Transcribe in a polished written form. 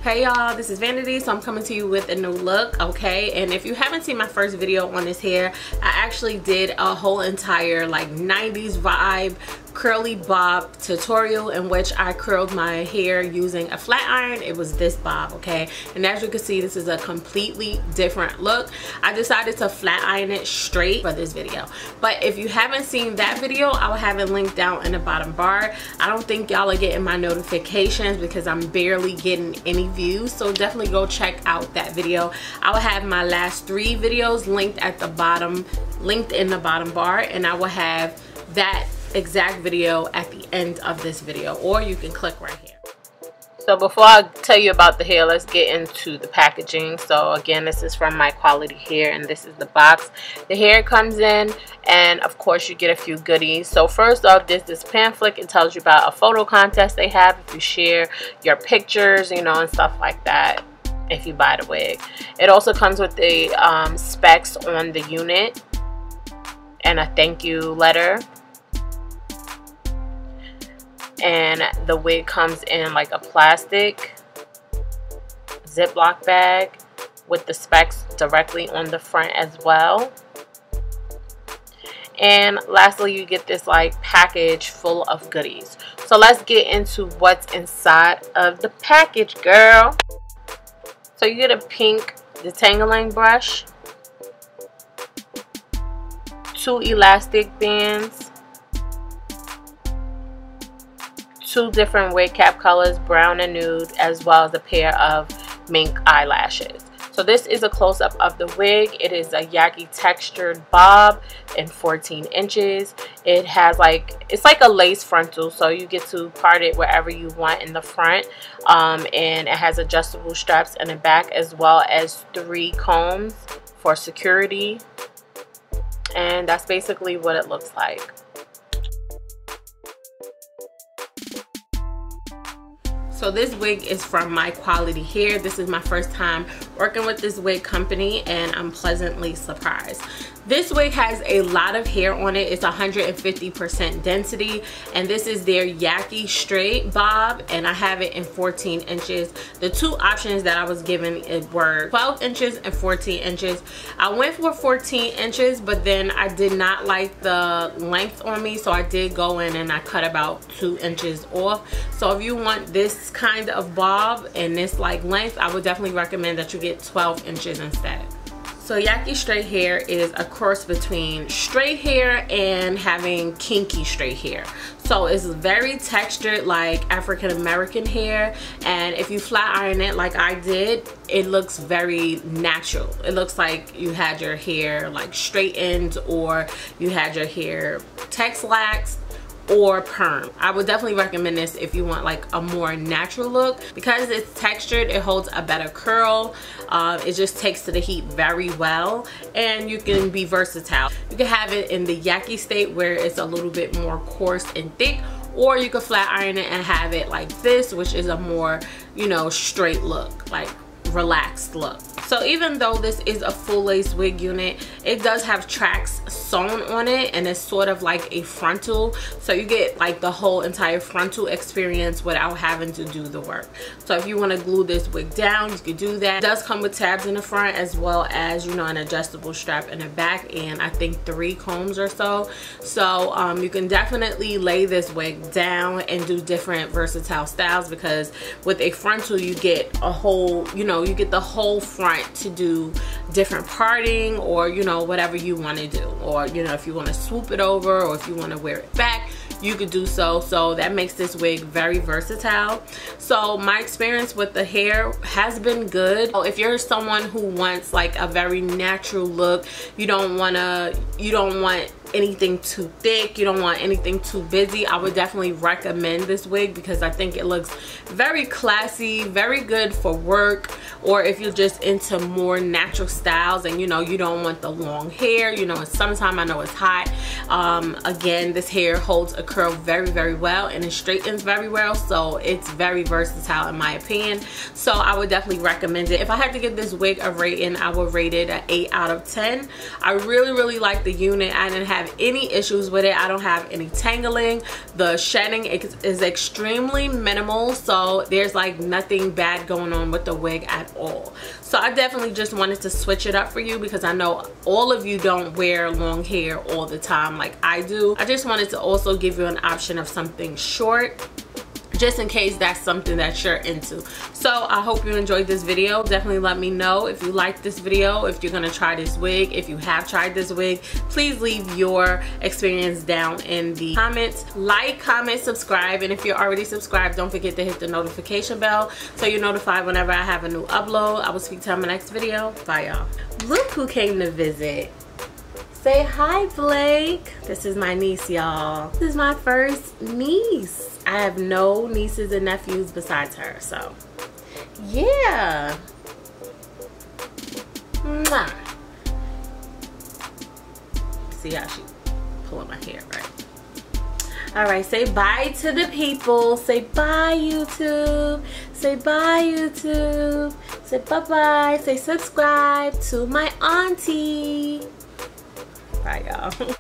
Hey y'all, this is Vanity. So I'm coming to you with a new look, okay? And if you haven't seen my first video on this hair, I actually did a whole entire like 90s vibe curly bob tutorial in which I curled my hair using a flat iron. It was this bob, okay? And as you can see, this is a completely different look. I decided to flat iron it straight for this video. But if you haven't seen that video, I will have it linked down in the bottom bar. I don't think y'all are getting my notifications because I'm barely getting any views, so definitely go check out that video. I will have my last 3 videos linked at the bottom, linked in the bottom bar, and I will have that exact video at the end of this video, or you can click right here. So before I tell you about the hair, let's get into the packaging. So again, this is from My Quality Hair, and this is the box the hair comes in, and of course you get a few goodies. So first off, this pamphlet. It tells you about a photo contest they have if you share your pictures, you know, and stuff like that if you buy the wig. It also comes with the specs on the unit and a thank you letter. And the wig comes in like a plastic Ziploc bag with the specs directly on the front as well. And lastly, you get this like package full of goodies. So let's get into what's inside of the package, girl. So you get a pink detangling brush, 2 elastic bands, 2 different wig cap colors, brown and nude, as well as a pair of mink eyelashes. So this is a close-up of the wig. It is a Yaki textured bob in 14 inches. It has like, it's like a lace frontal, so you get to part it wherever you want in the front. And it has adjustable straps in the back, as well as 3 combs for security. And that's basically what it looks like. So this wig is from My Quality Hair. This is my first time working with this wig company, and I'm pleasantly surprised. This wig has a lot of hair on it. It's 150% density, and this is their Yaki straight bob, and I have it in 14 inches. The 2 options that I was given were 12 inches and 14 inches. I went for 14 inches, but then I did not like the length on me, so I did go in and I cut about 2 inches off. So if you want this kind of bob and this like length, I would definitely recommend that you get 12 inches instead. So Yaki straight hair is a cross between straight hair and having kinky straight hair. So it's very textured like African American hair, and if you flat iron it like I did, it looks very natural. It looks like you had your hair like straightened, or you had your hair texlaxed or perm. I would definitely recommend this if you want like a more natural look. Because it's textured, it holds a better curl. It just takes to the heat very well, and you can be versatile. You can have it in the Yaki state where it's a little bit more coarse and thick, or you can flat iron it and have it like this, which is a more, you know, straight look, like relaxed look. So even though this is a full lace wig unit, it does have tracks sewn on it, and it's sort of like a frontal, so you get like the whole entire frontal experience without having to do the work. So if you want to glue this wig down, you can do that. It does come with tabs in the front, as well as, you know, an adjustable strap in the back, and I think 3 combs or so. So you can definitely lay this wig down and do different versatile styles, because with a frontal you get a whole, you know, you get the whole front to do different parting, or, you know, whatever you want to do. Or, you know, if you want to swoop it over, or if you want to wear it back, you could do so. So that makes this wig very versatile. So my experience with the hair has been good. So if you're someone who wants like a very natural look, you don't want anything too thick, you don't want anything too busy, I would definitely recommend this wig, because I think it looks very classy, very good for work, or if you're just into more natural styles and you know you don't want the long hair, you know, it's summertime, I know it's hot. Again, this hair holds a curl very, very well, and it straightens very well, so it's very versatile in my opinion. So I would definitely recommend it. If I had to give this wig a rating, I would rate it an 8 out of 10. I really like the unit. I didn't have any issues with it. I don't have any tangling. The shedding is extremely minimal, so there's like nothing bad going on with the wig at all. So I definitely just wanted to switch it up for you because I know all of you don't wear long hair all the time like I do. I just wanted to also give you an option of something short, just in case that's something that you're into. So I hope you enjoyed this video. Definitely let me know if you liked this video, if you're gonna try this wig. If you have tried this wig, please leave your experience down in the comments. Like, comment, subscribe, and if you're already subscribed, don't forget to hit the notification bell so you're notified whenever I have a new upload. I will speak to you in my next video. Bye, y'all. Look who came to visit. Say hi, Blake. This is my niece, y'all. This is my first niece. I have no nieces and nephews besides her, so yeah. Mwah. See how she pulling my hair, right? All right, say bye to the people. Say bye, YouTube. Say bye, YouTube. Say bye-bye. Say subscribe to my auntie. Bye, y'all.